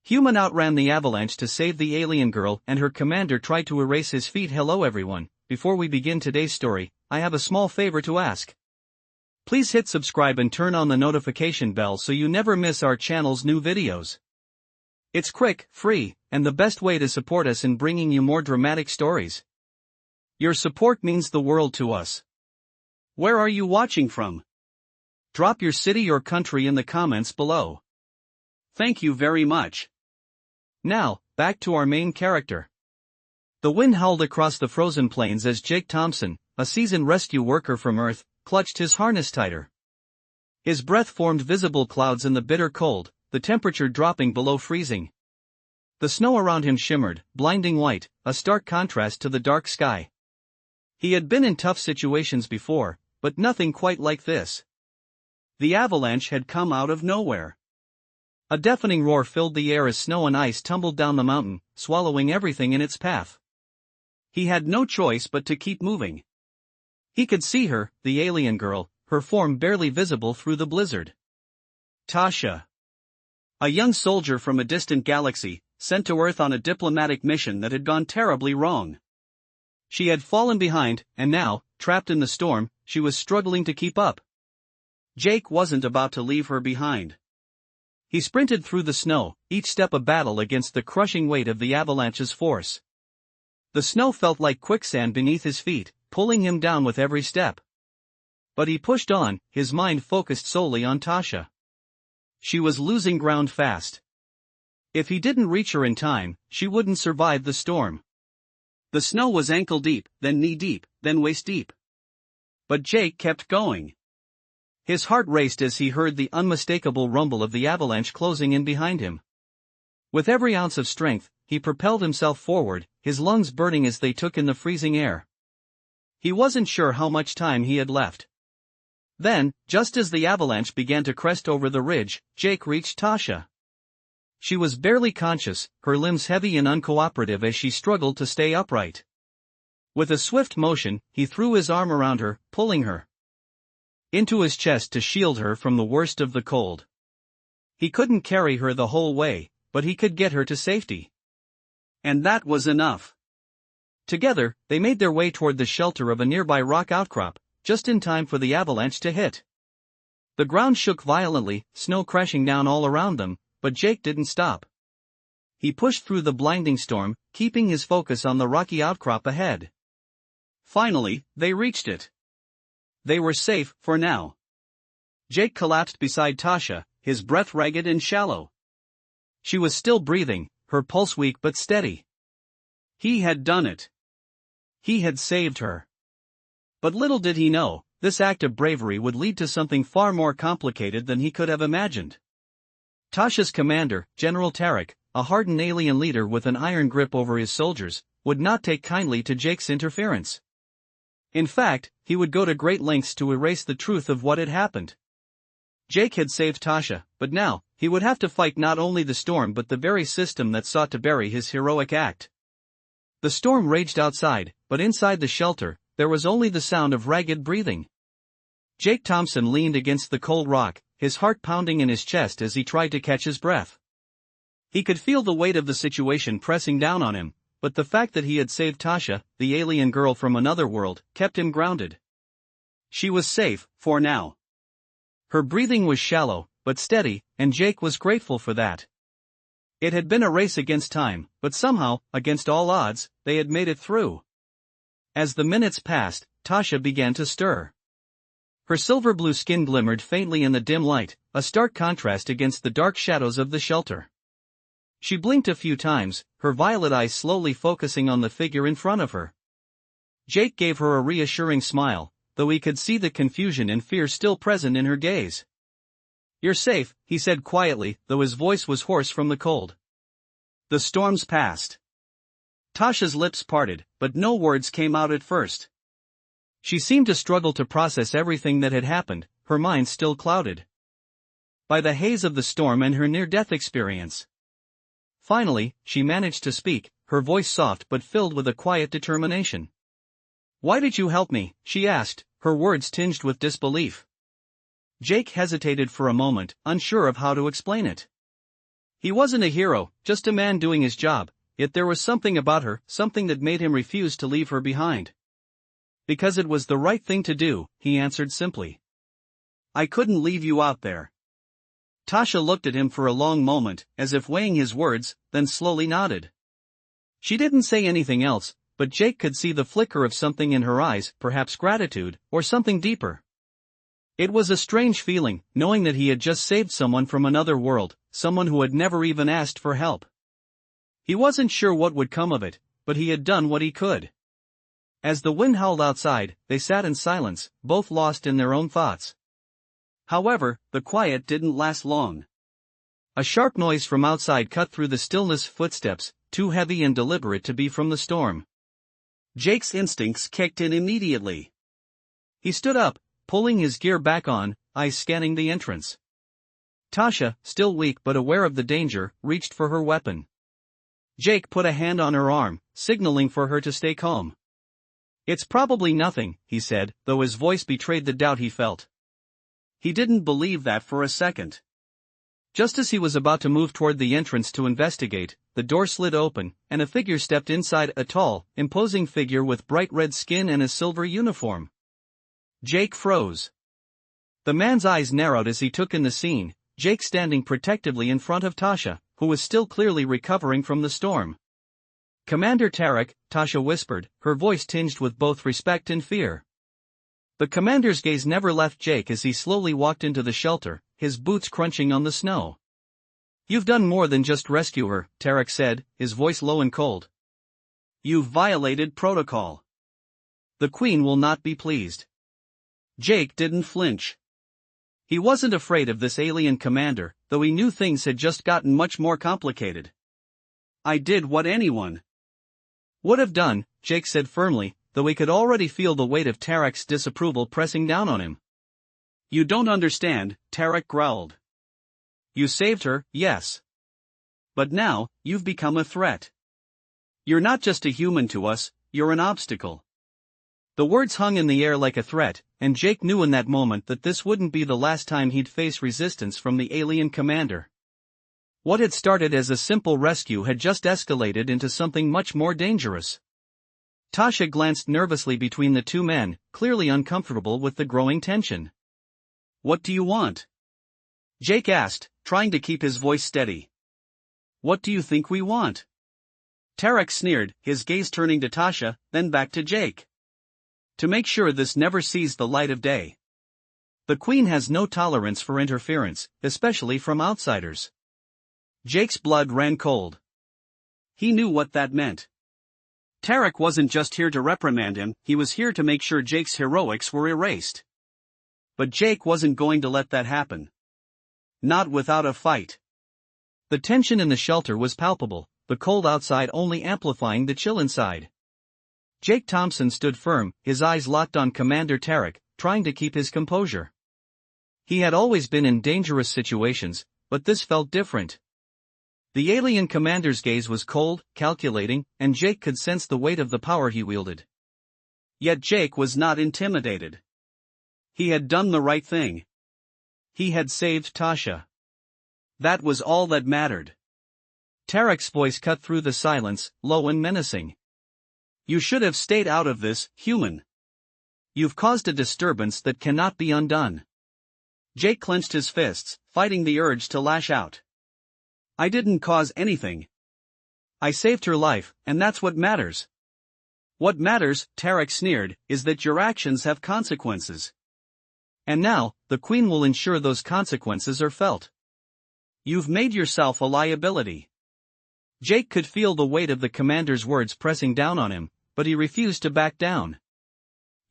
Human outran the Avalanche to save the alien girl, and her commander tried to erase his feat. Hello everyone, before we begin today's story, I have a small favor to ask. Please hit subscribe and turn on the notification bell so you never miss our channel's new videos. It's quick, free, and the best way to support us in bringing you more dramatic stories. Your support means the world to us. Where are you watching from? Drop your city or country in the comments below. Thank you very much. Now, back to our main character. The wind howled across the frozen plains as Jake Thompson, a seasoned rescue worker from Earth, clutched his harness tighter. His breath formed visible clouds in the bitter cold, the temperature dropping below freezing. The snow around him shimmered, blinding white, a stark contrast to the dark sky. He had been in tough situations before, but nothing quite like this. The avalanche had come out of nowhere. A deafening roar filled the air as snow and ice tumbled down the mountain, swallowing everything in its path. He had no choice but to keep moving. He could see her, the alien girl, her form barely visible through the blizzard. Tasha. A young soldier from a distant galaxy, sent to Earth on a diplomatic mission that had gone terribly wrong. She had fallen behind, and now, trapped in the storm, she was struggling to keep up. Jake wasn't about to leave her behind. He sprinted through the snow, each step a battle against the crushing weight of the avalanche's force. The snow felt like quicksand beneath his feet, pulling him down with every step. But he pushed on, his mind focused solely on Tasha. She was losing ground fast. If he didn't reach her in time, she wouldn't survive the storm. The snow was ankle-deep, then knee-deep, then waist-deep. But Jake kept going. His heart raced as he heard the unmistakable rumble of the avalanche closing in behind him. With every ounce of strength, he propelled himself forward, his lungs burning as they took in the freezing air. He wasn't sure how much time he had left. Then, just as the avalanche began to crest over the ridge, Jake reached Tasha. She was barely conscious, her limbs heavy and uncooperative as she struggled to stay upright. With a swift motion, he threw his arm around her, pulling her into his chest to shield her from the worst of the cold. He couldn't carry her the whole way, but he could get her to safety. And that was enough. Together, they made their way toward the shelter of a nearby rock outcrop, just in time for the avalanche to hit. The ground shook violently, snow crashing down all around them, but Jake didn't stop. He pushed through the blinding storm, keeping his focus on the rocky outcrop ahead. Finally, they reached it. They were safe, for now. Jake collapsed beside Tasha, his breath ragged and shallow. She was still breathing, her pulse weak but steady. He had done it. He had saved her. But little did he know, this act of bravery would lead to something far more complicated than he could have imagined. Tasha's commander, General Tarek, a hardened alien leader with an iron grip over his soldiers, would not take kindly to Jake's interference. In fact, he would go to great lengths to erase the truth of what had happened. Jake had saved Tasha, but now, he would have to fight not only the storm but the very system that sought to bury his heroic act. The storm raged outside, but inside the shelter, there was only the sound of ragged breathing. Jake Thompson leaned against the cold rock, his heart pounding in his chest as he tried to catch his breath. He could feel the weight of the situation pressing down on him, but the fact that he had saved Tasha, the alien girl from another world, kept him grounded. She was safe, for now. Her breathing was shallow, but steady, and Jake was grateful for that. It had been a race against time, but somehow, against all odds, they had made it through. As the minutes passed, Tasha began to stir. Her silver-blue skin glimmered faintly in the dim light, a stark contrast against the dark shadows of the shelter. She blinked a few times, her violet eyes slowly focusing on the figure in front of her. Jake gave her a reassuring smile, though he could see the confusion and fear still present in her gaze. "You're safe," he said quietly, though his voice was hoarse from the cold. The storms passed. Tasha's lips parted, but no words came out at first. She seemed to struggle to process everything that had happened, her mind still clouded by the haze of the storm and her near-death experience. Finally, she managed to speak, her voice soft but filled with a quiet determination. "Why did you help me?" she asked, her words tinged with disbelief. Jake hesitated for a moment, unsure of how to explain it. He wasn't a hero, just a man doing his job, yet there was something about her, something that made him refuse to leave her behind. Because it was the right thing to do, he answered simply. I couldn't leave you out there. Tasha looked at him for a long moment, as if weighing his words, then slowly nodded. She didn't say anything else, but Jake could see the flicker of something in her eyes, perhaps gratitude, or something deeper. It was a strange feeling, knowing that he had just saved someone from another world, someone who had never even asked for help. He wasn't sure what would come of it, but he had done what he could. As the wind howled outside, they sat in silence, both lost in their own thoughts. However, the quiet didn't last long. A sharp noise from outside cut through the stillness, footsteps, too heavy and deliberate to be from the storm. Jake's instincts kicked in immediately. He stood up, pulling his gear back on, eyes scanning the entrance. Tasha, still weak but aware of the danger, reached for her weapon. Jake put a hand on her arm, signaling for her to stay calm. It's probably nothing, he said, though his voice betrayed the doubt he felt. He didn't believe that for a second. Just as he was about to move toward the entrance to investigate, the door slid open, and a figure stepped inside, a tall, imposing figure with bright red skin and a silver uniform. Jake froze. The man's eyes narrowed as he took in the scene, Jake standing protectively in front of Tasha, who was still clearly recovering from the storm. Commander Tarek, Tasha whispered, her voice tinged with both respect and fear. The commander's gaze never left Jake as he slowly walked into the shelter, his boots crunching on the snow. You've done more than just rescue her, Tarek said, his voice low and cold. You've violated protocol. The Queen will not be pleased. Jake didn't flinch. He wasn't afraid of this alien commander, though he knew things had just gotten much more complicated. I did what anyone would have done, Jake said firmly, though he could already feel the weight of Tarek's disapproval pressing down on him. You don't understand, Tarek growled. You saved her, yes. But now, you've become a threat. You're not just a human to us, you're an obstacle. The words hung in the air like a threat, and Jake knew in that moment that this wouldn't be the last time he'd face resistance from the alien commander. What had started as a simple rescue had just escalated into something much more dangerous. Tasha glanced nervously between the two men, clearly uncomfortable with the growing tension. What do you want? Jake asked, trying to keep his voice steady. What do you think we want? Tarek sneered, his gaze turning to Tasha, then back to Jake. To make sure this never sees the light of day. The Queen has no tolerance for interference, especially from outsiders. Jake's blood ran cold. He knew what that meant. Tarek wasn't just here to reprimand him, he was here to make sure Jake's heroics were erased. But Jake wasn't going to let that happen. Not without a fight. The tension in the shelter was palpable, the cold outside only amplifying the chill inside. Jake Thompson stood firm, his eyes locked on Commander Tarek, trying to keep his composure. He had always been in dangerous situations, but this felt different. The alien commander's gaze was cold, calculating, and Jake could sense the weight of the power he wielded. Yet Jake was not intimidated. He had done the right thing. He had saved Tasha. That was all that mattered. Tarek's voice cut through the silence, low and menacing. You should have stayed out of this, human. You've caused a disturbance that cannot be undone. Jake clenched his fists, fighting the urge to lash out. I didn't cause anything. I saved her life, and that's what matters. What matters, Tarek sneered, is that your actions have consequences. And now, the Queen will ensure those consequences are felt. You've made yourself a liability. Jake could feel the weight of the commander's words pressing down on him, but he refused to back down.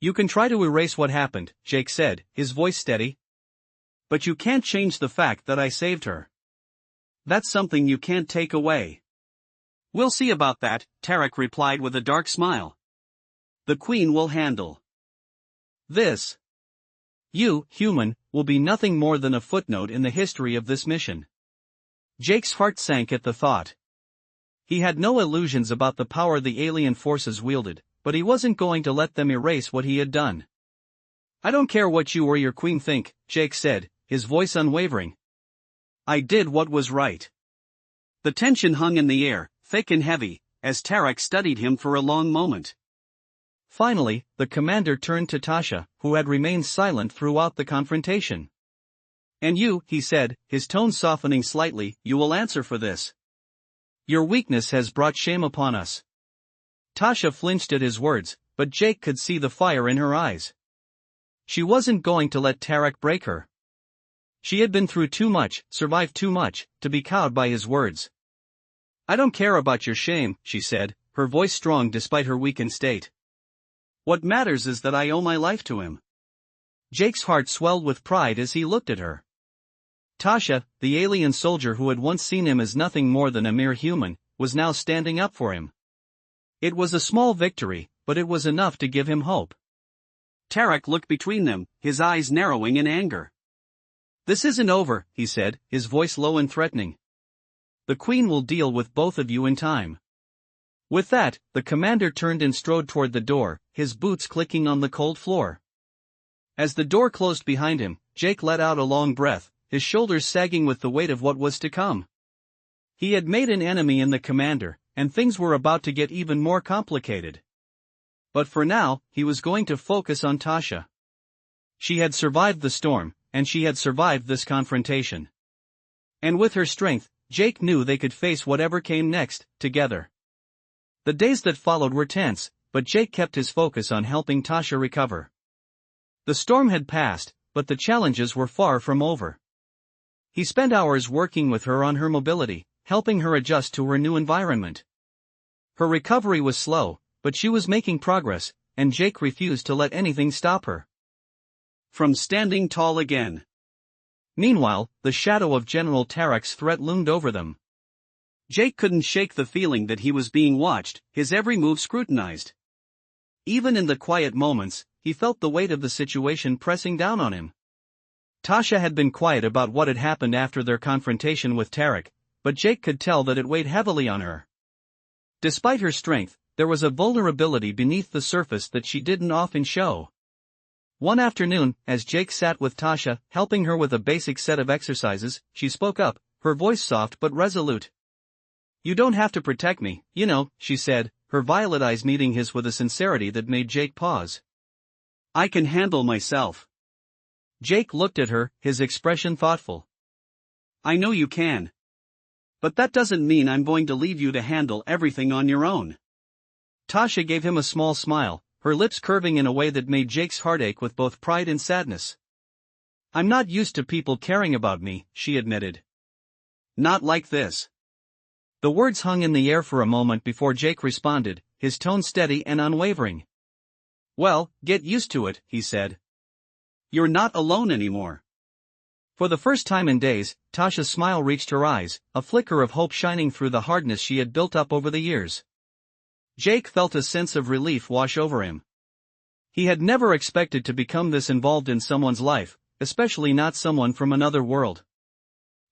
You can try to erase what happened, Jake said, his voice steady. But you can't change the fact that I saved her. That's something you can't take away. We'll see about that, Tarek replied with a dark smile. The Queen will handle this. You, human, will be nothing more than a footnote in the history of this mission. Jake's heart sank at the thought. He had no illusions about the power the alien forces wielded, but he wasn't going to let them erase what he had done. I don't care what you or your queen think, Jake said, his voice unwavering. I did what was right. The tension hung in the air, thick and heavy, as Tarek studied him for a long moment. Finally, the commander turned to Tasha, who had remained silent throughout the confrontation. "And you," he said, his tone softening slightly, "you will answer for this. Your weakness has brought shame upon us." Tasha flinched at his words, but Jake could see the fire in her eyes. She wasn't going to let Tarek break her. She had been through too much, survived too much, to be cowed by his words. "I don't care about your shame," she said, her voice strong despite her weakened state. "What matters is that I owe my life to him." Jake's heart swelled with pride as he looked at her. Tasha, the alien soldier who had once seen him as nothing more than a mere human, was now standing up for him. It was a small victory, but it was enough to give him hope. Tarek looked between them, his eyes narrowing in anger. "This isn't over," he said, his voice low and threatening. "The Queen will deal with both of you in time." With that, the commander turned and strode toward the door, his boots clicking on the cold floor. As the door closed behind him, Jake let out a long breath, his shoulders sagging with the weight of what was to come. He had made an enemy in the commander, and things were about to get even more complicated. But for now, he was going to focus on Tasha. She had survived the storm, and she had survived this confrontation. And with her strength, Jake knew they could face whatever came next, together. The days that followed were tense, but Jake kept his focus on helping Tasha recover. The storm had passed, but the challenges were far from over. He spent hours working with her on her mobility, helping her adjust to her new environment. Her recovery was slow, but she was making progress, and Jake refused to let anything stop her from standing tall again. Meanwhile, the shadow of General Tarek's threat loomed over them. Jake couldn't shake the feeling that he was being watched, his every move scrutinized. Even in the quiet moments, he felt the weight of the situation pressing down on him. Tasha had been quiet about what had happened after their confrontation with Tarek, but Jake could tell that it weighed heavily on her. Despite her strength, there was a vulnerability beneath the surface that she didn't often show. One afternoon, as Jake sat with Tasha, helping her with a basic set of exercises, she spoke up, her voice soft but resolute. "You don't have to protect me, you know," she said, her violet eyes meeting his with a sincerity that made Jake pause. "I can handle myself." Jake looked at her, his expression thoughtful. "I know you can. But that doesn't mean I'm going to leave you to handle everything on your own." Tasha gave him a small smile, her lips curving in a way that made Jake's heart ache with both pride and sadness. "I'm not used to people caring about me," she admitted. "Not like this." The words hung in the air for a moment before Jake responded, his tone steady and unwavering. "Well, get used to it," he said. "You're not alone anymore." For the first time in days, Tasha's smile reached her eyes, a flicker of hope shining through the hardness she had built up over the years. Jake felt a sense of relief wash over him. He had never expected to become this involved in someone's life, especially not someone from another world.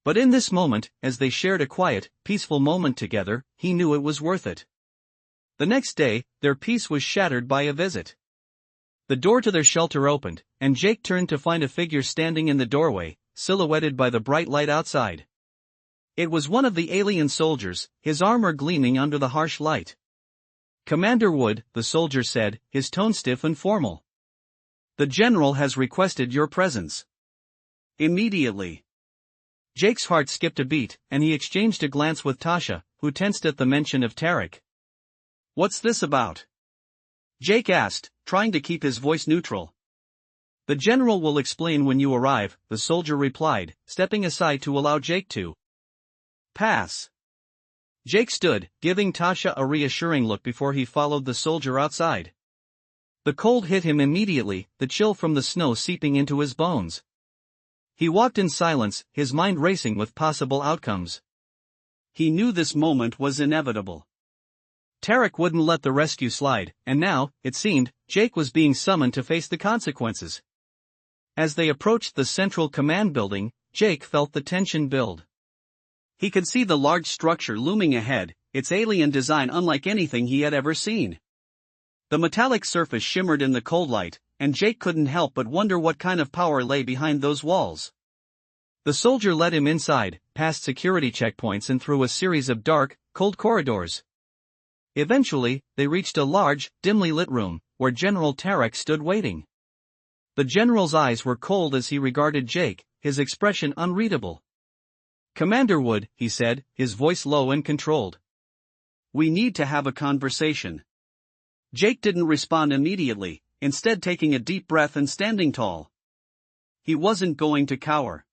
But in this moment, as they shared a quiet, peaceful moment together, he knew it was worth it. The next day, their peace was shattered by a visit. The door to their shelter opened, and Jake turned to find a figure standing in the doorway, silhouetted by the bright light outside. It was one of the alien soldiers, his armor gleaming under the harsh light. "Commander Wood," the soldier said, his tone stiff and formal. "The general has requested your presence." Immediately. Jake's heart skipped a beat, and he exchanged a glance with Tasha, who tensed at the mention of Tarek. "What's this about?" Jake asked, trying to keep his voice neutral. "The general will explain when you arrive," the soldier replied, stepping aside to allow Jake to pass. Jake stood, giving Tasha a reassuring look before he followed the soldier outside. The cold hit him immediately, the chill from the snow seeping into his bones. He walked in silence, his mind racing with possible outcomes. He knew this moment was inevitable. Tarek wouldn't let the rescue slide, and now, it seemed, Jake was being summoned to face the consequences. As they approached the central command building, Jake felt the tension build. He could see the large structure looming ahead, its alien design unlike anything he had ever seen. The metallic surface shimmered in the cold light, and Jake couldn't help but wonder what kind of power lay behind those walls. The soldier led him inside, past security checkpoints and through a series of dark, cold corridors. Eventually, they reached a large, dimly lit room, where General Tarek stood waiting. The general's eyes were cold as he regarded Jake, his expression unreadable. "Commander Wood," he said, his voice low and controlled. "We need to have a conversation." Jake didn't respond immediately, instead taking a deep breath and standing tall. He wasn't going to cower.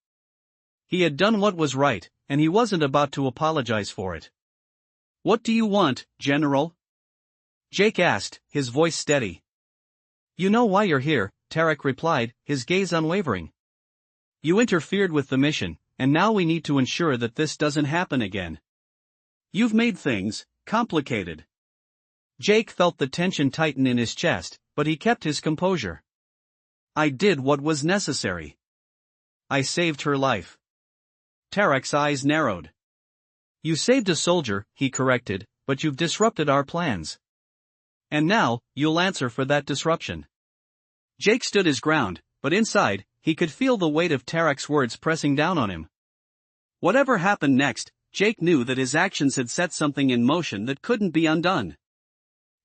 He had done what was right, and he wasn't about to apologize for it. "What do you want, General?" Jake asked, his voice steady. "You know why you're here," Tarek replied, his gaze unwavering. "You interfered with the mission, and now we need to ensure that this doesn't happen again. You've made things complicated." Jake felt the tension tighten in his chest, but he kept his composure. "I did what was necessary. I saved her life." Tarek's eyes narrowed. "You saved a soldier," he corrected, "but you've disrupted our plans. And now, you'll answer for that disruption." Jake stood his ground, but inside, he could feel the weight of Tarek's words pressing down on him. Whatever happened next, Jake knew that his actions had set something in motion that couldn't be undone.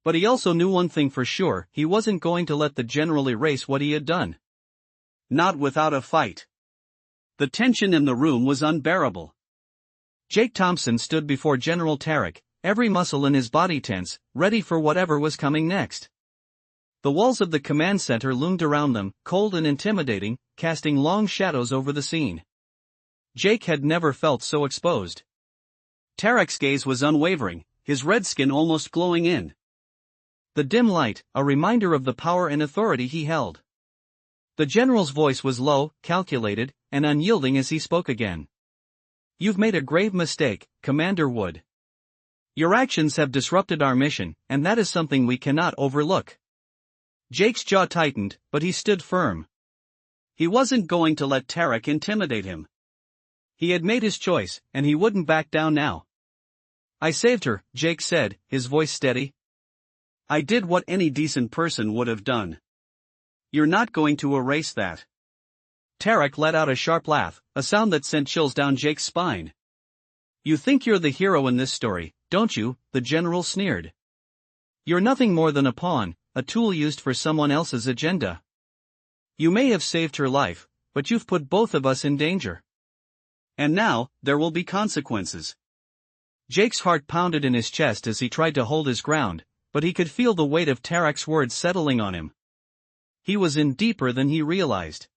But he also knew one thing for sure: he wasn't going to let the general erase what he had done. Not without a fight. The tension in the room was unbearable. Jake Thompson stood before General Tarek, every muscle in his body tense, ready for whatever was coming next. The walls of the command center loomed around them, cold and intimidating, casting long shadows over the scene. Jake had never felt so exposed. Tarek's gaze was unwavering, his red skin almost glowing in the dim light, a reminder of the power and authority he held. The general's voice was low, calculated, and unyielding as he spoke again. "You've made a grave mistake, Commander Wood. Your actions have disrupted our mission, and that is something we cannot overlook." Jake's jaw tightened, but he stood firm. He wasn't going to let Tarek intimidate him. He had made his choice, and he wouldn't back down now. "I saved her," Jake said, his voice steady. "I did what any decent person would have done. You're not going to erase that." Tarek let out a sharp laugh, a sound that sent chills down Jake's spine. "You think you're the hero in this story, don't you?" the general sneered. "You're nothing more than a pawn, a tool used for someone else's agenda. You may have saved her life, but you've put both of us in danger. And now, there will be consequences." Jake's heart pounded in his chest as he tried to hold his ground, but he could feel the weight of Tarek's words settling on him. He was in deeper than he realized.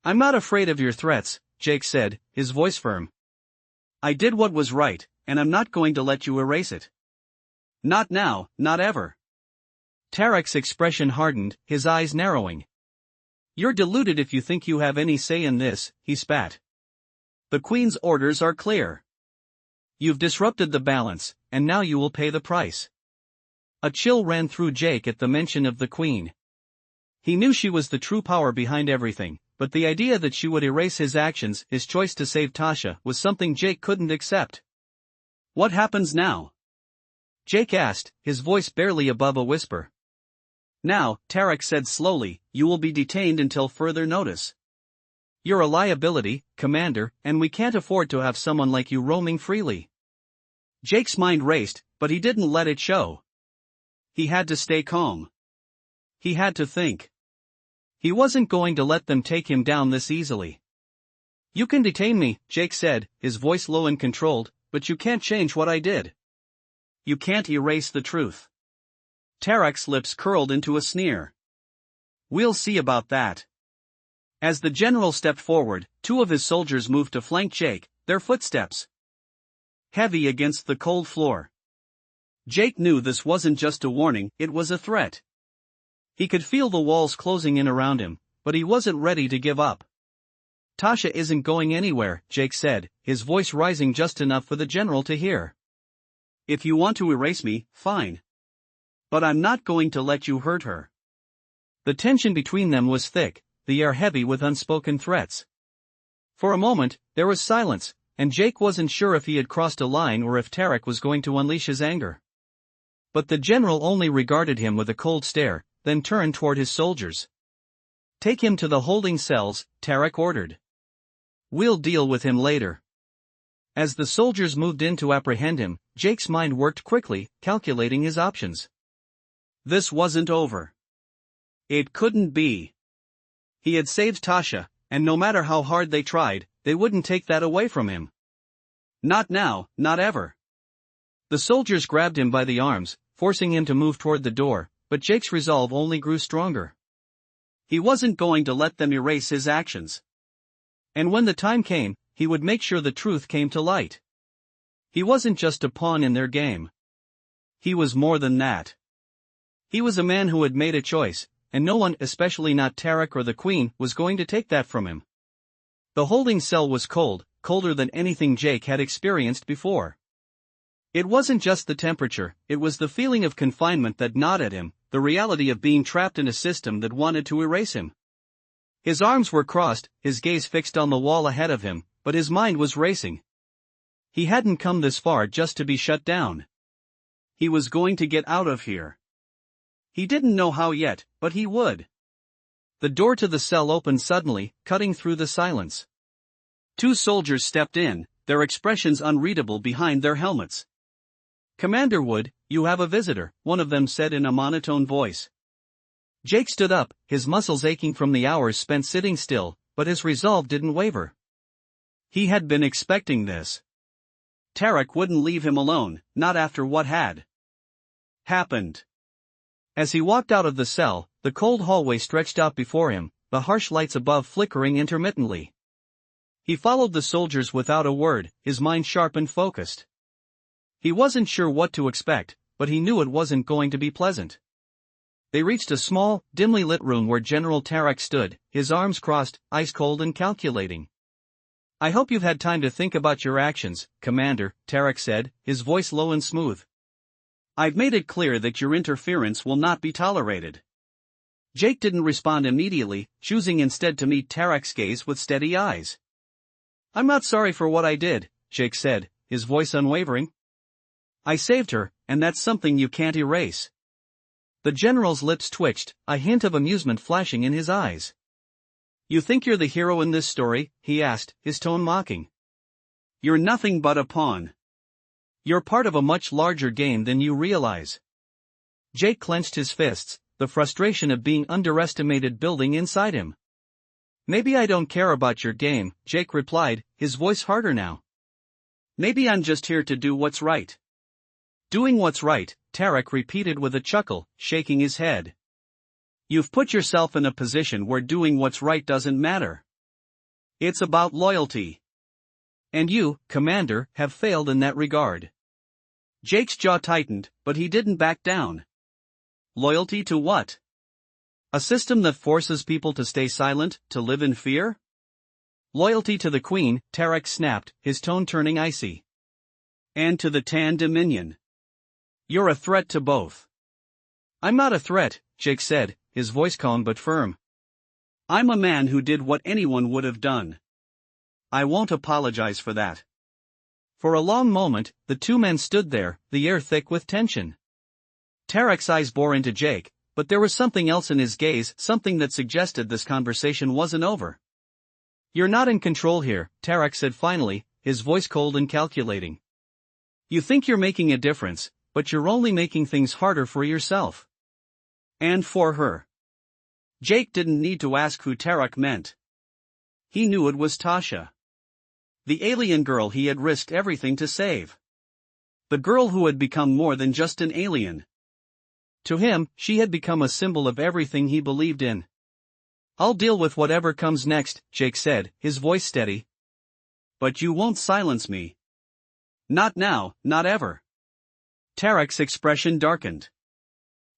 "I'm not afraid of your threats," Jake said, his voice firm. "I did what was right, and I'm not going to let you erase it. Not now, not ever." Tarek's expression hardened, his eyes narrowing. "You're deluded if you think you have any say in this," he spat. "The Queen's orders are clear. You've disrupted the balance, and now you will pay the price." A chill ran through Jake at the mention of the Queen. He knew she was the true power behind everything, but the idea that she would erase his actions, his choice to save Tasha, was something Jake couldn't accept. "What happens now?" Jake asked, his voice barely above a whisper. "Now," Tarek said slowly, "you will be detained until further notice. You're a liability, Commander, and we can't afford to have someone like you roaming freely." Jake's mind raced, but he didn't let it show. He had to stay calm. He had to think. He wasn't going to let them take him down this easily. "You can detain me," Jake said, his voice low and controlled, "but you can't change what I did. You can't erase the truth." Tarek's lips curled into a sneer. "We'll see about that." As the general stepped forward, two of his soldiers moved to flank Jake, their footsteps heavy against the cold floor. Jake knew this wasn't just a warning, it was a threat. He could feel the walls closing in around him, but he wasn't ready to give up. "Tasha isn't going anywhere," Jake said, his voice rising just enough for the general to hear. "If you want to erase me, fine. But I'm not going to let you hurt her." The tension between them was thick, the air heavy with unspoken threats. For a moment, there was silence, and Jake wasn't sure if he had crossed a line or if Tarek was going to unleash his anger. But the general only regarded him with a cold stare, then turned toward his soldiers. "Take him to the holding cells," Tarek ordered. "We'll deal with him later." As the soldiers moved in to apprehend him, Jake's mind worked quickly, calculating his options. This wasn't over. It couldn't be. He had saved Tasha, and no matter how hard they tried, they wouldn't take that away from him. Not now, not ever. The soldiers grabbed him by the arms, forcing him to move toward the door, but Jake's resolve only grew stronger. He wasn't going to let them erase his actions. And when the time came, he would make sure the truth came to light. He wasn't just a pawn in their game. He was more than that. He was a man who had made a choice, and no one, especially not Tarek or the Queen, was going to take that from him. The holding cell was cold, colder than anything Jake had experienced before. It wasn't just the temperature, it was the feeling of confinement that gnawed at him, the reality of being trapped in a system that wanted to erase him. His arms were crossed, his gaze fixed on the wall ahead of him, but his mind was racing. He hadn't come this far just to be shut down. He was going to get out of here. He didn't know how yet, but he would. The door to the cell opened suddenly, cutting through the silence. 2 soldiers stepped in, their expressions unreadable behind their helmets. "Commander Wood, you have a visitor," one of them said in a monotone voice. Jake stood up, his muscles aching from the hours spent sitting still, but his resolve didn't waver. He had been expecting this. Tarek wouldn't leave him alone, not after what had happened. As he walked out of the cell, the cold hallway stretched out before him, the harsh lights above flickering intermittently. He followed the soldiers without a word, his mind sharp and focused. He wasn't sure what to expect, but he knew it wasn't going to be pleasant. They reached a small, dimly lit room where General Tarek stood, his arms crossed, ice-cold and calculating. "I hope you've had time to think about your actions, Commander," Tarek said, his voice low and smooth. "I've made it clear that your interference will not be tolerated." Jake didn't respond immediately, choosing instead to meet Tarek's gaze with steady eyes. "I'm not sorry for what I did," Jake said, his voice unwavering. "I saved her, and that's something you can't erase." The general's lips twitched, a hint of amusement flashing in his eyes. "You think you're the hero in this story?" he asked, his tone mocking. "You're nothing but a pawn. You're part of a much larger game than you realize." Jake clenched his fists, the frustration of being underestimated building inside him. "Maybe I don't care about your game," Jake replied, his voice harder now. "Maybe I'm just here to do what's right." "Doing what's right," Tarek repeated with a chuckle, shaking his head. "You've put yourself in a position where doing what's right doesn't matter. It's about loyalty. And you, Commander, have failed in that regard." Jake's jaw tightened, but he didn't back down. Loyalty to what? A system that forces people to stay silent, to live in fear? "Loyalty to the Queen," Tarek snapped, his tone turning icy. "And to the Tan Dominion. You're a threat to both." "I'm not a threat," Jake said, his voice calm but firm. "I'm a man who did what anyone would have done. I won't apologize for that." For a long moment, the 2 men stood there, the air thick with tension. Tarek's eyes bore into Jake, but there was something else in his gaze, something that suggested this conversation wasn't over. "You're not in control here," Tarek said finally, his voice cold and calculating. "You think you're making a difference, but you're only making things harder for yourself. And for her." Jake didn't need to ask who Tarek meant. He knew it was Tasha. The alien girl he had risked everything to save. The girl who had become more than just an alien. To him, she had become a symbol of everything he believed in. "I'll deal with whatever comes next," Jake said, his voice steady. "But you won't silence me. Not now, not ever." Tarek's expression darkened.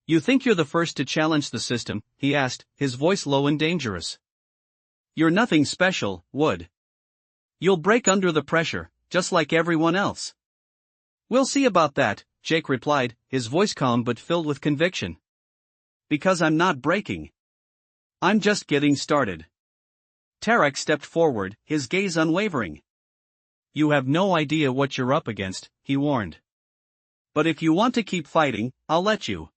"You think you're the first to challenge the system?" he asked, his voice low and dangerous. "You're nothing special, Wood. You'll break under the pressure, just like everyone else." "We'll see about that," Jake replied, his voice calm but filled with conviction. "Because I'm not breaking. I'm just getting started." Tarek stepped forward, his gaze unwavering. "You have no idea what you're up against," he warned. "But if you want to keep fighting, I'll let you.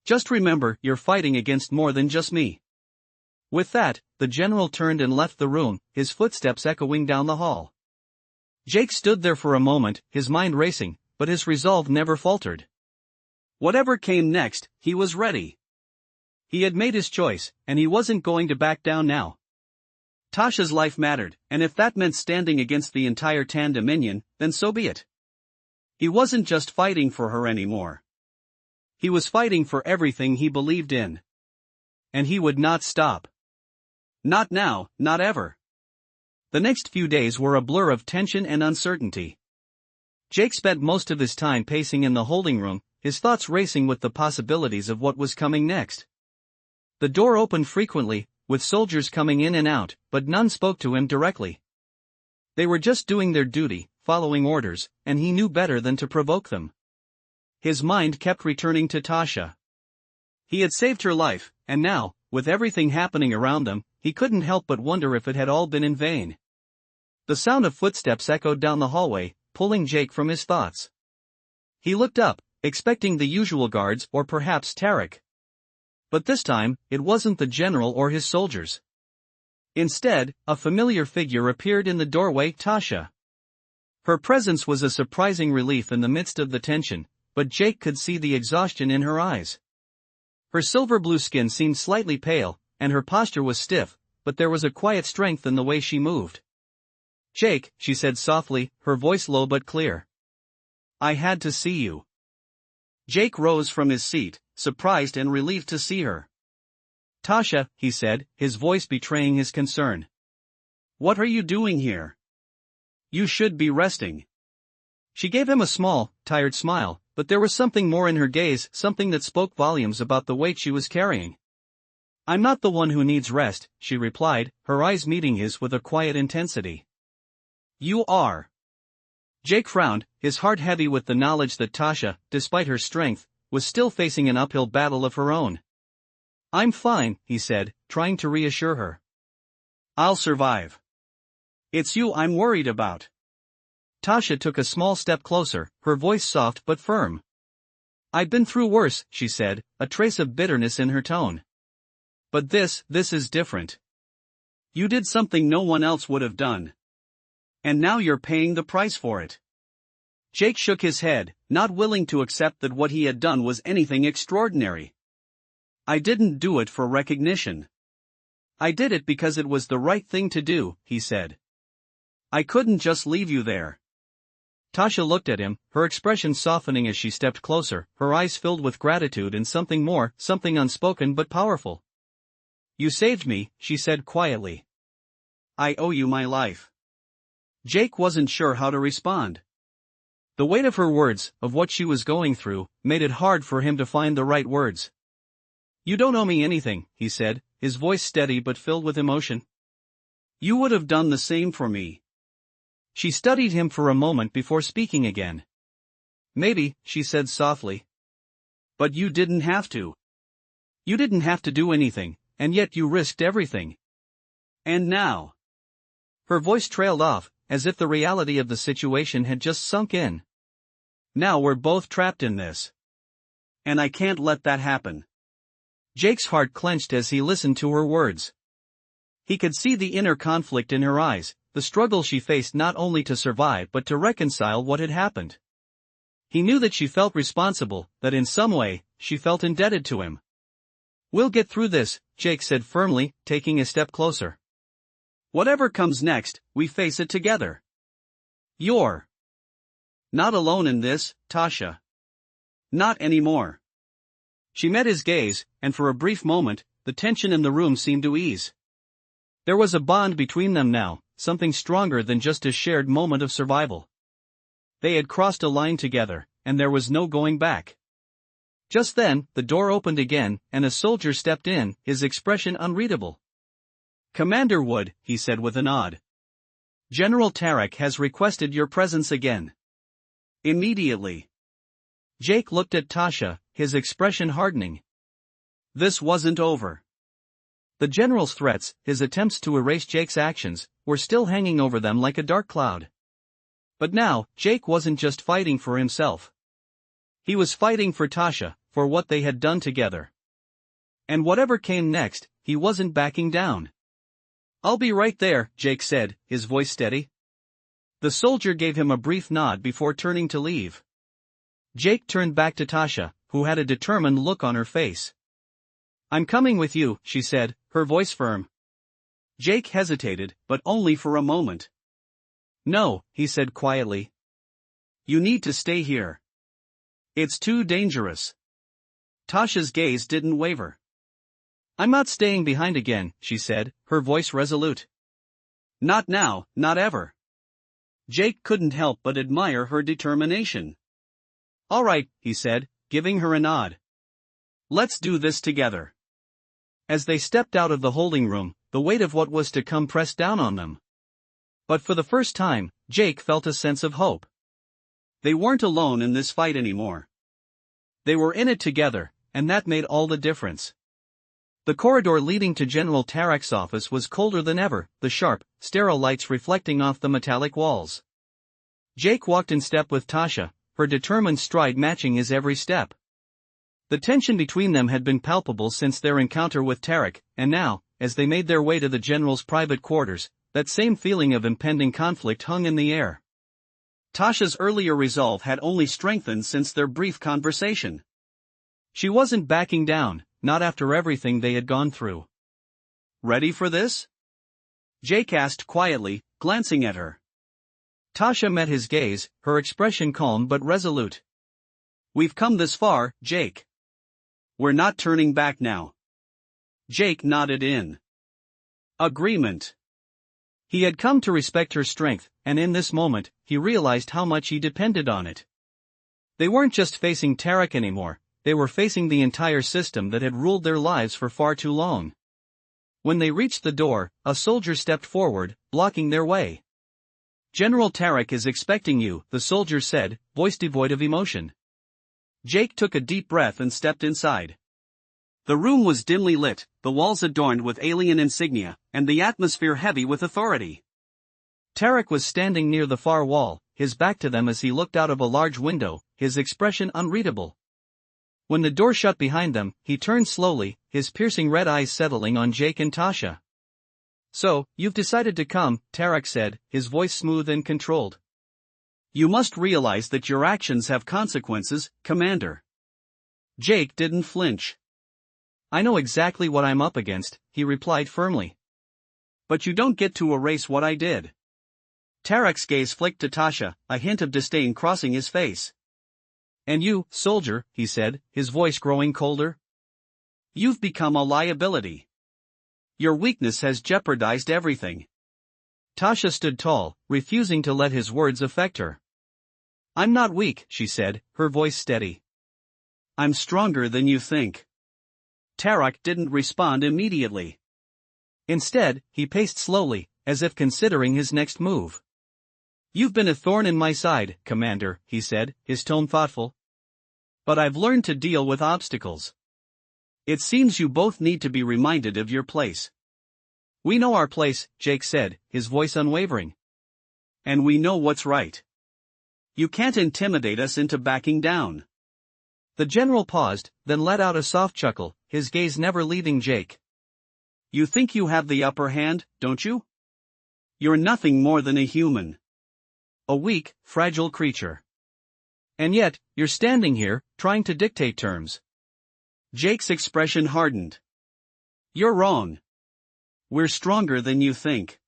Just remember, you're fighting against more than just me." With that, the general turned and left the room, his footsteps echoing down the hall. Jake stood there for a moment, his mind racing, but his resolve never faltered. Whatever came next, he was ready. He had made his choice, and he wasn't going to back down now. Tasha's life mattered, and if that meant standing against the entire Tan Dominion, then so be it. He wasn't just fighting for her anymore. He was fighting for everything he believed in. And he would not stop. Not now, not ever. The next few days were a blur of tension and uncertainty. Jake spent most of his time pacing in the holding room, his thoughts racing with the possibilities of what was coming next. The door opened frequently, with soldiers coming in and out, but none spoke to him directly. They were just doing their duty, following orders, and he knew better than to provoke them. His mind kept returning to Tasha. He had saved her life, and now, with everything happening around them, he couldn't help but wonder if it had all been in vain. The sound of footsteps echoed down the hallway, pulling Jake from his thoughts. He looked up, expecting the usual guards or perhaps Tarek. But this time, it wasn't the general or his soldiers. Instead, a familiar figure appeared in the doorway, Tasha. Her presence was a surprising relief in the midst of the tension, but Jake could see the exhaustion in her eyes. Her silver-blue skin seemed slightly pale, and her posture was stiff, but there was a quiet strength in the way she moved. "Jake," she said softly, her voice low but clear. "I had to see you." Jake rose from his seat, surprised and relieved to see her. "Tasha," he said, his voice betraying his concern. "What are you doing here? You should be resting." She gave him a small, tired smile, but there was something more in her gaze, something that spoke volumes about the weight she was carrying. "I'm not the one who needs rest," she replied, her eyes meeting his with a quiet intensity. "You are." Jake frowned, his heart heavy with the knowledge that Tasha, despite her strength, was still facing an uphill battle of her own. "I'm fine," he said, trying to reassure her. "I'll survive. It's you I'm worried about." Tasha took a small step closer, her voice soft but firm. "I've been through worse," she said, a trace of bitterness in her tone. "But this is different. You did something no one else would have done. And now you're paying the price for it." Jake shook his head, not willing to accept that what he had done was anything extraordinary. "I didn't do it for recognition. I did it because it was the right thing to do," he said. "I couldn't just leave you there." Tasha looked at him, her expression softening as she stepped closer, her eyes filled with gratitude and something more, something unspoken but powerful. "You saved me," she said quietly. "I owe you my life." Jake wasn't sure how to respond. The weight of her words, of what she was going through, made it hard for him to find the right words. "You don't owe me anything," he said, his voice steady but filled with emotion. "You would have done the same for me." She studied him for a moment before speaking again. "Maybe," she said softly. "But you didn't have to. You didn't have to do anything, and yet you risked everything. And now." Her voice trailed off, as if the reality of the situation had just sunk in. "Now we're both trapped in this. And I can't let that happen." Jake's heart clenched as he listened to her words. He could see the inner conflict in her eyes, the struggle she faced not only to survive but to reconcile what had happened. He knew that she felt responsible, that in some way, she felt indebted to him. "We'll get through this," Jake said firmly, taking a step closer. "Whatever comes next, we face it together. You're not alone in this, Tasha. Not anymore." She met his gaze, and for a brief moment, the tension in the room seemed to ease. There was a bond between them now, something stronger than just a shared moment of survival. They had crossed a line together, and there was no going back. Just then, the door opened again, and a soldier stepped in, his expression unreadable. "Commander Wood," he said with a nod. "General Tarek has requested your presence again." Immediately. Jake looked at Tasha, his expression hardening. This wasn't over. The general's threats, his attempts to erase Jake's actions, were still hanging over them like a dark cloud. But now, Jake wasn't just fighting for himself. He was fighting for Tasha, for what they had done together. And whatever came next, he wasn't backing down. "I'll be right there," Jake said, his voice steady. The soldier gave him a brief nod before turning to leave. Jake turned back to Tasha, who had a determined look on her face. "I'm coming with you," she said, her voice firm. Jake hesitated, but only for a moment. "No," he said quietly. "You need to stay here. It's too dangerous." Tasha's gaze didn't waver. "I'm not staying behind again," she said, her voice resolute. "Not now, not ever." Jake couldn't help but admire her determination. "All right," he said, giving her a nod. "Let's do this together." As they stepped out of the holding room, the weight of what was to come pressed down on them. But for the first time, Jake felt a sense of hope. They weren't alone in this fight anymore. They were in it together, and that made all the difference. The corridor leading to General Tarek's office was colder than ever, the sharp, sterile lights reflecting off the metallic walls. Jake walked in step with Tasha, her determined stride matching his every step. The tension between them had been palpable since their encounter with Tarek, and now, as they made their way to the general's private quarters, that same feeling of impending conflict hung in the air. Tasha's earlier resolve had only strengthened since their brief conversation. She wasn't backing down, not after everything they had gone through. "Ready for this?" Jake asked quietly, glancing at her. Tasha met his gaze, her expression calm but resolute. "We've come this far, Jake. We're not turning back now." Jake nodded in agreement. He had come to respect her strength, and in this moment, he realized how much he depended on it. They weren't just facing Tarek anymore, they were facing the entire system that had ruled their lives for far too long. When they reached the door, a soldier stepped forward, blocking their way. "General Tarek is expecting you," the soldier said, voice devoid of emotion. Jake took a deep breath and stepped inside. The room was dimly lit, the walls adorned with alien insignia, and the atmosphere heavy with authority. Tarek was standing near the far wall, his back to them as he looked out of a large window, his expression unreadable. When the door shut behind them, he turned slowly, his piercing red eyes settling on Jake and Tasha. "So, you've decided to come," Tarek said, his voice smooth and controlled. "You must realize that your actions have consequences, Commander." Jake didn't flinch. "I know exactly what I'm up against," he replied firmly. "But you don't get to erase what I did." Tarek's gaze flicked to Tasha, a hint of disdain crossing his face. "And you, soldier," he said, his voice growing colder. "You've become a liability. Your weakness has jeopardized everything." Tasha stood tall, refusing to let his words affect her. "I'm not weak," she said, her voice steady. "I'm stronger than you think." Tarek didn't respond immediately. Instead, he paced slowly, as if considering his next move. "You've been a thorn in my side, Commander," he said, his tone thoughtful. "But I've learned to deal with obstacles. It seems you both need to be reminded of your place." "We know our place," Jake said, his voice unwavering. "And we know what's right. You can't intimidate us into backing down." The general paused, then let out a soft chuckle, his gaze never leaving Jake. "You think you have the upper hand, don't you? You're nothing more than a human. A weak, fragile creature. And yet, you're standing here, trying to dictate terms." Jake's expression hardened. "You're wrong. We're stronger than you think.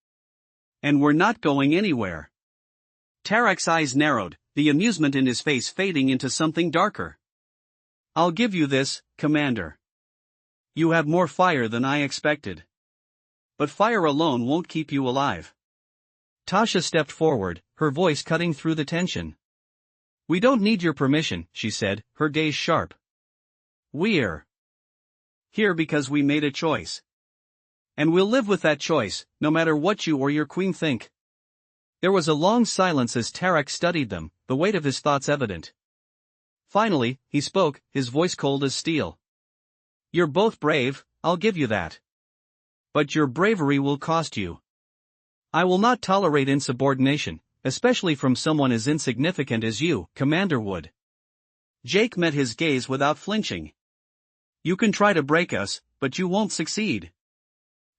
And we're not going anywhere." Tarek's eyes narrowed, the amusement in his face fading into something darker. "I'll give you this, Commander. You have more fire than I expected. But fire alone won't keep you alive." Tasha stepped forward, her voice cutting through the tension. "We don't need your permission," she said, her gaze sharp. "We're here because we made a choice. And we'll live with that choice, no matter what you or your queen think." There was a long silence as Tarek studied them, the weight of his thoughts evident. Finally, he spoke, his voice cold as steel. "You're both brave, I'll give you that. But your bravery will cost you. I will not tolerate insubordination, especially from someone as insignificant as you, Commander Wood." Jake met his gaze without flinching. "You can try to break us, but you won't succeed.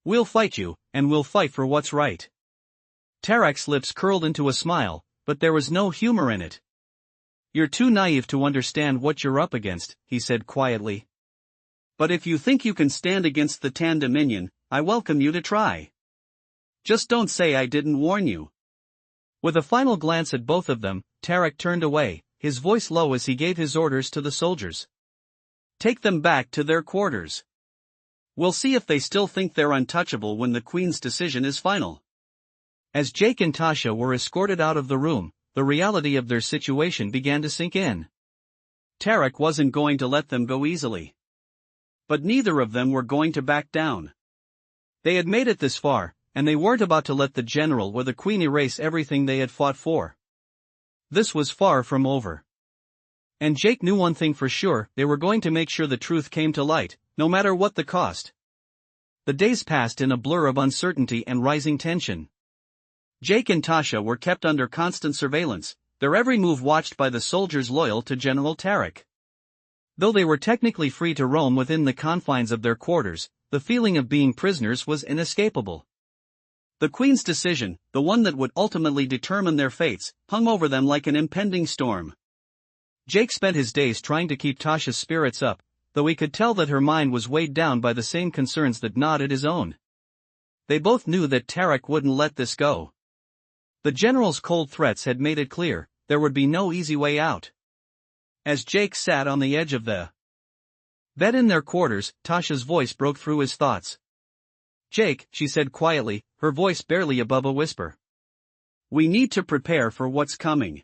We'll fight you, and we'll fight for what's right." Tarek's lips curled into a smile, but there was no humor in it. "You're too naive to understand what you're up against," he said quietly. "But if you think you can stand against the Tan Dominion, I welcome you to try. Just don't say I didn't warn you." With a final glance at both of them, Tarek turned away, his voice low as he gave his orders to the soldiers. "Take them back to their quarters. We'll see if they still think they're untouchable when the Queen's decision is final." As Jake and Tasha were escorted out of the room, the reality of their situation began to sink in. Tarek wasn't going to let them go easily. But neither of them were going to back down. They had made it this far, and they weren't about to let the general or the Queen erase everything they had fought for. This was far from over. And Jake knew one thing for sure: they were going to make sure the truth came to light, no matter what the cost. The days passed in a blur of uncertainty and rising tension. Jake and Tasha were kept under constant surveillance, their every move watched by the soldiers loyal to General Tarek. Though they were technically free to roam within the confines of their quarters, the feeling of being prisoners was inescapable. The Queen's decision, the one that would ultimately determine their fates, hung over them like an impending storm. Jake spent his days trying to keep Tasha's spirits up, though he could tell that her mind was weighed down by the same concerns that gnawed at his own. They both knew that Tarek wouldn't let this go. The general's cold threats had made it clear, there would be no easy way out. As Jake sat on the edge of the bed in their quarters, Tasha's voice broke through his thoughts. "Jake," she said quietly, her voice barely above a whisper. "We need to prepare for what's coming."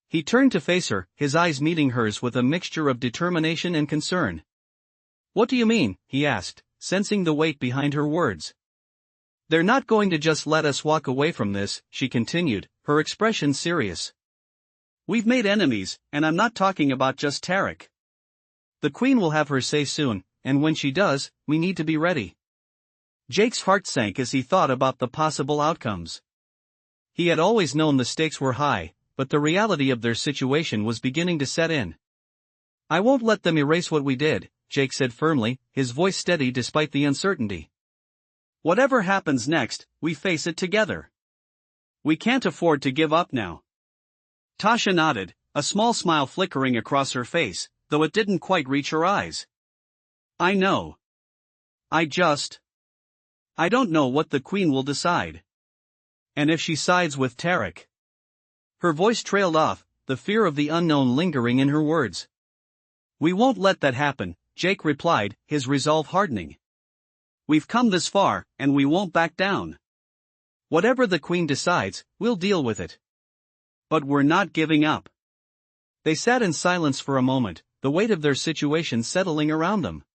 He turned to face her, his eyes meeting hers with a mixture of determination and concern. "What do you mean?" he asked, sensing the weight behind her words. "They're not going to just let us walk away from this," she continued, her expression serious. "We've made enemies, and I'm not talking about just Tarek. The Queen will have her say soon, and when she does, we need to be ready." Jake's heart sank as he thought about the possible outcomes. He had always known the stakes were high, but the reality of their situation was beginning to set in. "I won't let them erase what we did," Jake said firmly, his voice steady despite the uncertainty. "Whatever happens next, we face it together. We can't afford to give up now." Tasha nodded, a small smile flickering across her face, though it didn't quite reach her eyes. "I know. I don't know what the Queen will decide. And if she sides with Tarek." Her voice trailed off, the fear of the unknown lingering in her words. "We won't let that happen," Jake replied, his resolve hardening. "We've come this far, and we won't back down. Whatever the Queen decides, we'll deal with it. But we're not giving up." They sat in silence for a moment, the weight of their situation settling around them.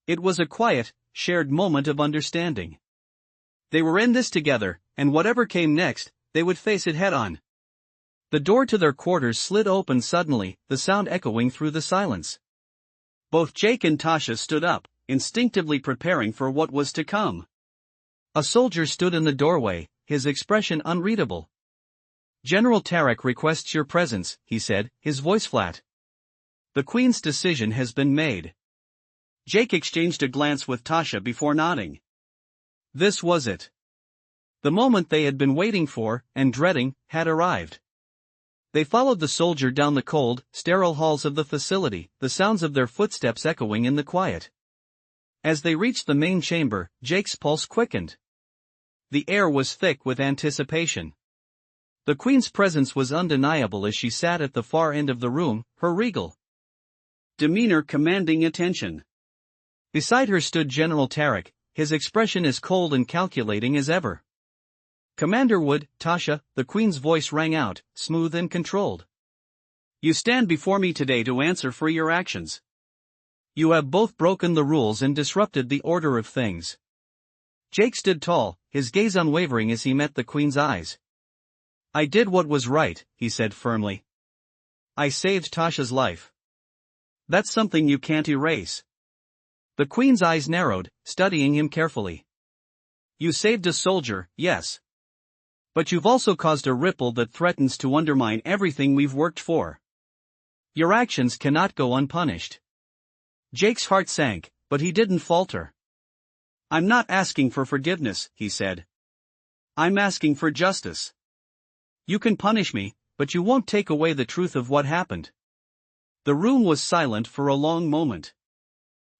It was a quiet, shared moment of understanding. They were in this together, and whatever came next, they would face it head-on. The door to their quarters slid open suddenly, the sound echoing through the silence. Both Jake and Tasha stood up, instinctively preparing for what was to come. A soldier stood in the doorway, his expression unreadable. "General Tarek requests your presence," he said, his voice flat. "The Queen's decision has been made." Jake exchanged a glance with Tasha before nodding. This was it. The moment they had been waiting for, and dreading, had arrived. They followed the soldier down the cold, sterile halls of the facility, the sounds of their footsteps echoing in the quiet. As they reached the main chamber, Jake's pulse quickened. The air was thick with anticipation. The Queen's presence was undeniable as she sat at the far end of the room, her regal demeanor commanding attention. Beside her stood General Tarek, his expression as cold and calculating as ever. "Commander Wood, Tasha," the Queen's voice rang out, smooth and controlled. "You stand before me today to answer for your actions. You have both broken the rules and disrupted the order of things." Jake stood tall, his gaze unwavering as he met the Queen's eyes. "I did what was right," he said firmly. "I saved Tasha's life. That's something you can't erase." The Queen's eyes narrowed, studying him carefully. "You saved a soldier, yes. But you've also caused a ripple that threatens to undermine everything we've worked for. Your actions cannot go unpunished." Jake's heart sank, but he didn't falter. "I'm not asking for forgiveness," he said. I'm asking for justice. You can punish me, but you won't take away the truth of what happened. The room was silent for a long moment.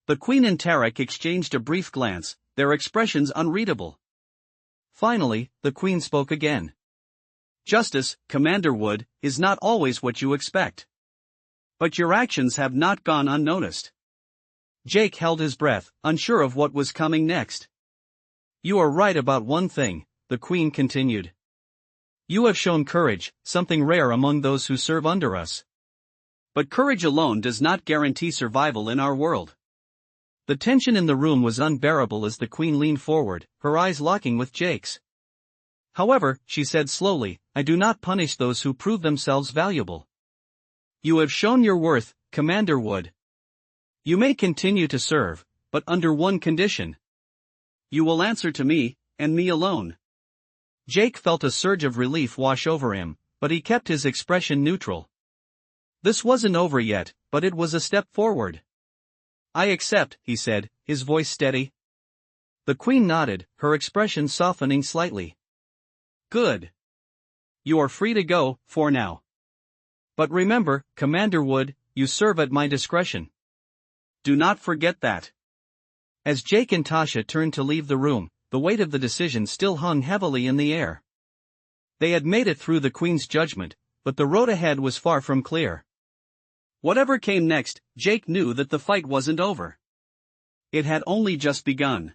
The Queen and Tarek exchanged a brief glance, their expressions unreadable. Finally, the Queen spoke again. Justice, Commander Wood, is not always what you expect. But your actions have not gone unnoticed. Jake held his breath, unsure of what was coming next. You are right about one thing, the Queen continued. You have shown courage, something rare among those who serve under us. But courage alone does not guarantee survival in our world. The tension in the room was unbearable as the Queen leaned forward, her eyes locking with Jake's. However, she said slowly, I do not punish those who prove themselves valuable. You have shown your worth, Commander Wood. You may continue to serve, but under one condition. You will answer to me, and me alone. Jake felt a surge of relief wash over him, but he kept his expression neutral. This wasn't over yet, but it was a step forward. I accept, he said, his voice steady. The Queen nodded, her expression softening slightly. Good. You are free to go, for now. But remember, Commander Wood, you serve at my discretion. Do not forget that. As Jake and Tasha turned to leave the room, the weight of the decision still hung heavily in the air. They had made it through the Queen's judgment, but the road ahead was far from clear. Whatever came next, Jake knew that the fight wasn't over. It had only just begun.